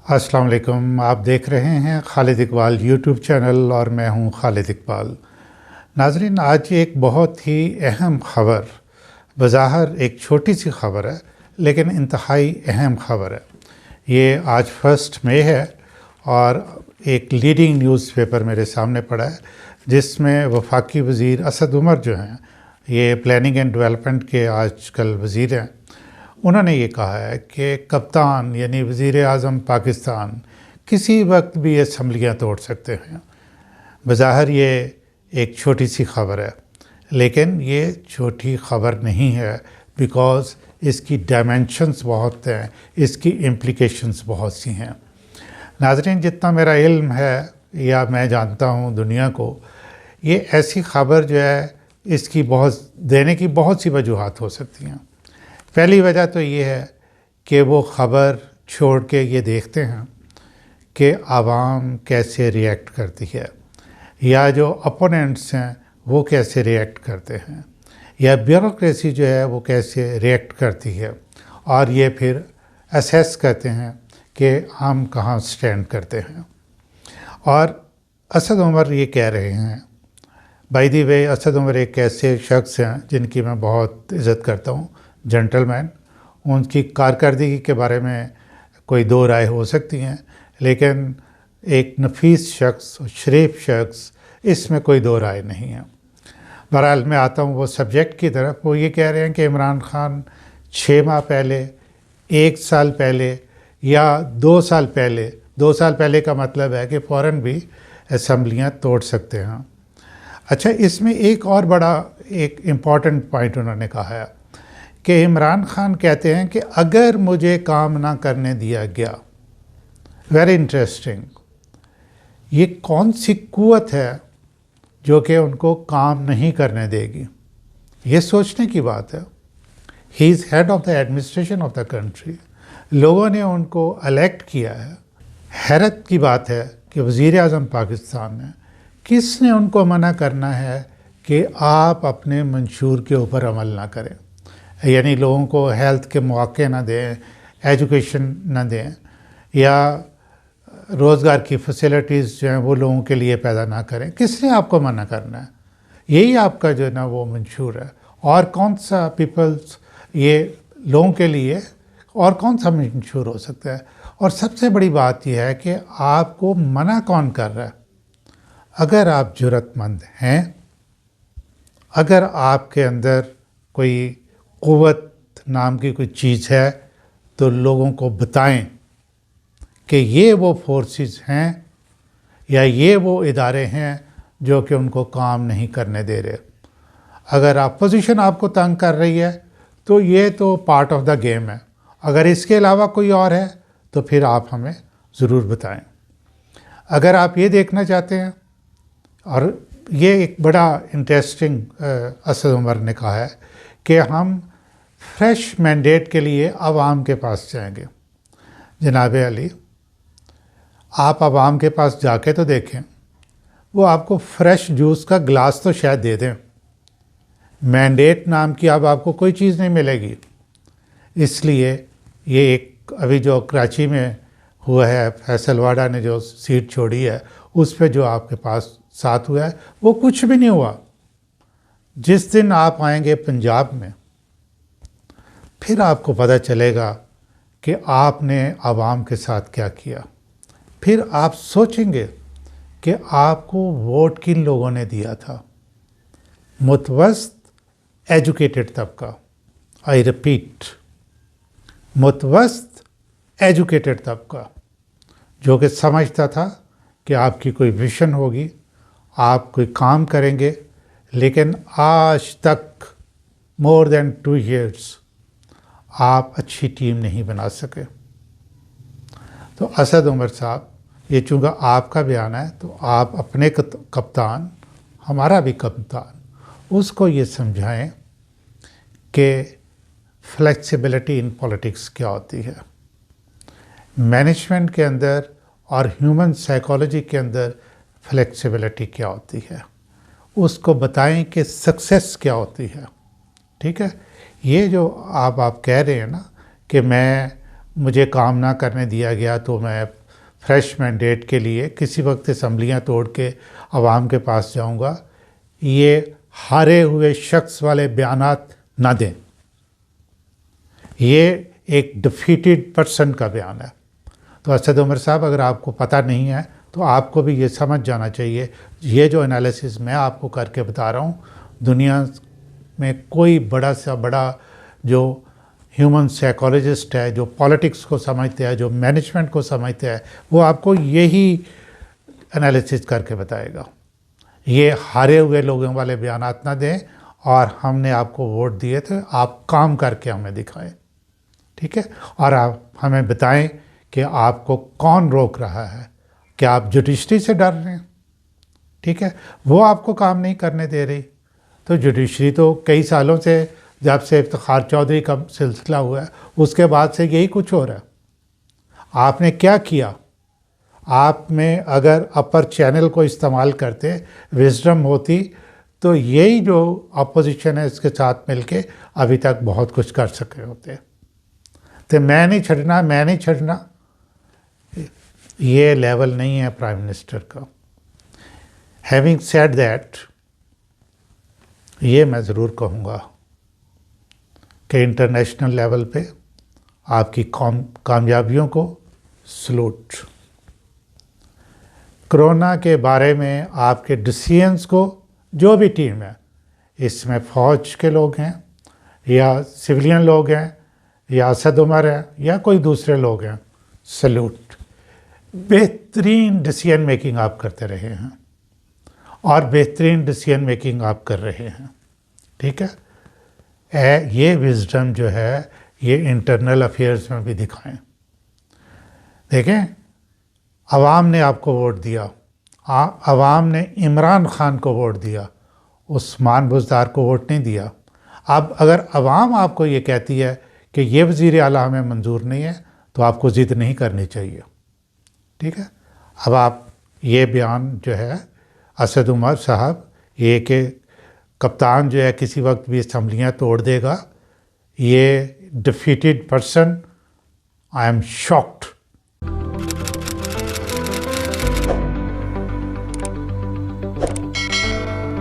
अस्सलाम वालेकुम। आप देख रहे हैं खालिद इकबाल यूट्यूब चैनल और मैं हूं खालिद इकबाल। नाज़रीन, आज एक बहुत ही अहम ख़बर, बज़ाहिर एक छोटी सी ख़बर है लेकिन इंतहाई अहम ख़बर है। ये आज 1 मई है और एक लीडिंग न्यूज़पेपर मेरे सामने पड़ा है जिसमें वफाकी वज़ीर असद उमर जो हैं, ये प्लानिंग एंड डेवलपमेंट के आजकल वज़ीर हैं, उन्होंने ये कहा है कि कप्तान यानी वज़ीर आज़म पाकिस्तान किसी वक्त भी असम्बलियाँ तोड़ सकते हैं। बज़ाहिर ये एक छोटी सी ख़बर है लेकिन ये छोटी ख़बर नहीं है, बिकॉज़ इसकी डायमेंशंस बहुत हैं, इसकी इम्प्लिकेशंस बहुत सी हैं। नाज़रीन, जितना मेरा इल्म है या मैं जानता हूँ दुनिया को, ये ऐसी ख़बर जो है इसकी देने की बहुत सी वजूहात हो सकती हैं। पहली वजह तो ये है कि वो ख़बर छोड़ के ये देखते हैं कि आवाम कैसे रिएक्ट करती है, या जो अपोनेंट्स हैं वो कैसे रिएक्ट करते हैं, या ब्यूरोक्रेसी जो है वो कैसे रिएक्ट करती है, और ये फिर असेस करते हैं कि हम कहाँ स्टैंड करते हैं। और असद उमर ये कह रहे हैं, by the way Asad Umar एक ऐसे शख्स हैं जिनकी मैं बहुत इज़्ज़त करता हूँ, जेंटलमैन। उनकी कारकर्दगी के बारे में कोई दो राय हो सकती हैं, लेकिन एक नफीस शख्स, शरीफ शख्स, इसमें कोई दो राय नहीं है। बहरहाल मैं आता हूँ वो सब्जेक्ट की तरफ। वो ये कह रहे हैं कि इमरान खान 6 माह पहले, 1 साल पहले या 2 साल पहले, 2 साल पहले का मतलब है कि फ़ौरन भी असम्बलियाँ तोड़ सकते हैं। अच्छा, इसमें एक और बड़ा एक इम्पॉर्टेंट पॉइंट उन्होंने कहा है कि इमरान खान कहते हैं कि अगर मुझे काम ना करने दिया गया। Very interesting. ये कौन सी क़ुव्वत है जो कि उनको काम नहीं करने देगी? ये सोचने की बात है। He is head of the administration of the country. लोगों ने उनको इलेक्ट किया है। हैरत की बात है कि वज़ीर आज़म पाकिस्तान ने, किसने उनको मना करना है कि आप अपने मंशूर के ऊपर अमल ना करें, यानी लोगों को हेल्थ के मौके ना दें, एजुकेशन ना दें, या रोज़गार की फैसिलिटीज़ जो हैं वो लोगों के लिए पैदा ना करें? किसने आपको मना करना है? यही आपका जो है ना वो मंशूर है। और कौन सा पीपल्स, ये लोगों के लिए और कौन सा मंशूर हो सकता है? और सबसे बड़ी बात यह है कि आपको मना कौन कर रहा है? अगर आप जुर्रतमंद हैं, अगर आपके अंदर कोई क़ुव्वत नाम की कोई चीज़ है, तो लोगों को बताएं कि ये वो फोर्सेस हैं या ये वो इदारे हैं जो कि उनको काम नहीं करने दे रहे। अगर अपोजिशन आपको तंग कर रही है तो ये तो पार्ट ऑफ द गेम है। अगर इसके अलावा कोई और है तो फिर आप हमें ज़रूर बताएं। अगर आप ये देखना चाहते हैं, और ये एक बड़ा इंटरेस्टिंग असद उमर ने कहा है कि हम फ्रेश मैंडेट के लिए आवाम के पास जाएंगे। जनाब अली, आप आवाम के पास जाके तो देखें, वो आपको फ्रेश जूस का गिलास तो शायद दे दें। मैंडेट नाम की अब आपको कोई चीज़ नहीं मिलेगी। इसलिए ये एक अभी जो कराची में हुआ है, फैसलवाड़ा ने जो सीट छोड़ी है, उस पे जो आपके पास साथ हुआ है वो कुछ भी नहीं हुआ। जिस दिन आप आएंगे पंजाब में, फिर आपको पता चलेगा कि आपने आवाम के साथ क्या किया। फिर आप सोचेंगे कि आपको वोट किन लोगों ने दिया था। मुतवस्त एजुकेटेड तबका, आई रिपीट, मुतवस्त एजुकेटेड तबका, जो कि समझता था कि आपकी कोई विजन होगी, आप कोई काम करेंगे, लेकिन आज तक मोर देन 2 years आप अच्छी टीम नहीं बना सके। तो असद उमर साहब, ये चूँकि आपका बयान है तो आप अपने कप्तान, हमारा भी कप्तान, उसको ये समझाएं कि फ्लेक्सिबिलिटी इन पॉलिटिक्स क्या होती है, मैनेजमेंट के अंदर और ह्यूमन साइकोलॉजी के अंदर फ्लेक्सिबिलिटी क्या होती है। उसको बताएं कि सक्सेस क्या होती है। ठीक है, ये जो आप कह रहे हैं ना कि मैं مجھے کام نہ کرنے دیا گیا تو میں فریش مینڈیٹ کے لیے کسی وقت اسمبلیاں توڑ کے عوام کے پاس جاؤں گا، یہ ہارے ہوئے شخص والے بیانات نہ دیں. یہ ایک ڈیفیٹڈ پرسن کا بیان ہے. تو اسد عمر صاحب، اگر آپ کو پتہ نہیں ہے تو آپ کو بھی یہ سمجھ جانا چاہیے، یہ جو انالیسس میں آپ کو کر کے بتا رہا ہوں، دنیا میں کوئی بڑا سے بڑا جو ہیومن سائیکالوجسٹ ہے، جو پالیٹکس کو سمجھتے ہیں، جو مینجمنٹ کو سمجھتے ہیں، وہ آپ کو یہی انالیسس کر کے بتائے گا. یہ ہارے ہوئے لوگوں والے بیانات نہ دیں، اور ہم نے آپ کو ووٹ دیے تھے، آپ کام کر کے ہمیں دکھائیں، ٹھیک ہے؟ اور آپ ہمیں بتائیں کہ آپ کو کون روک رہا ہے. کیا آپ جوڈیشری سے ڈر رہے ہیں؟ ٹھیک ہے، وہ آپ کو کام نہیں کرنے دے رہی. تو جوڈیشری تو کئی سالوں سے، جب سے افتخار چودھری کا سلسلہ ہوا ہے اس کے بعد سے یہی کچھ ہو رہا ہے. آپ نے کیا کیا؟ آپ میں اگر اپر چینل کو استعمال کرتے، وزڈم ہوتی، تو یہی جو اپوزیشن ہے اس کے ساتھ مل کے ابھی تک بہت کچھ کر سکے ہوتے. تو میں نہیں چھڑنا، یہ لیول نہیں ہے پرائم منسٹر کا. ہیونگ سیڈ دیٹ، یہ میں ضرور کہوں گا کہ انٹرنیشنل لیول پہ آپ کی کامیابیوں کو سلوٹ. کرونا کے بارے میں آپ کے ڈیسیژنز کو، جو بھی ٹیم ہے، اس میں فوج کے لوگ ہیں یا سویلین لوگ ہیں یا اسد عمر ہیں یا کوئی دوسرے لوگ ہیں، سلوٹ. بہترین ڈیسیژن میکنگ آپ کرتے رہے ہیں اور بہترین ڈیسیژن میکنگ آپ کر رہے ہیں، ٹھیک ہے؟ یہ وزڈم جو ہے یہ انٹرنل افیئرز میں بھی دکھائیں. دیکھیں، عوام نے آپ کو ووٹ دیا، عوام نے عمران خان کو ووٹ دیا، عثمان بزدار کو ووٹ نہیں دیا. اب اگر عوام آپ کو یہ کہتی ہے کہ یہ وزیر اعلیٰ ہمیں منظور نہیں ہے، تو آپ کو ضد نہیں کرنی چاہیے، ٹھیک ہے؟ اب آپ یہ بیان جو ہے اسد عمر صاحب، یہ کہ کپتان جو ہے کسی وقت بھی اسمبلیاں توڑ دے گا، یہ defeated person, I am shocked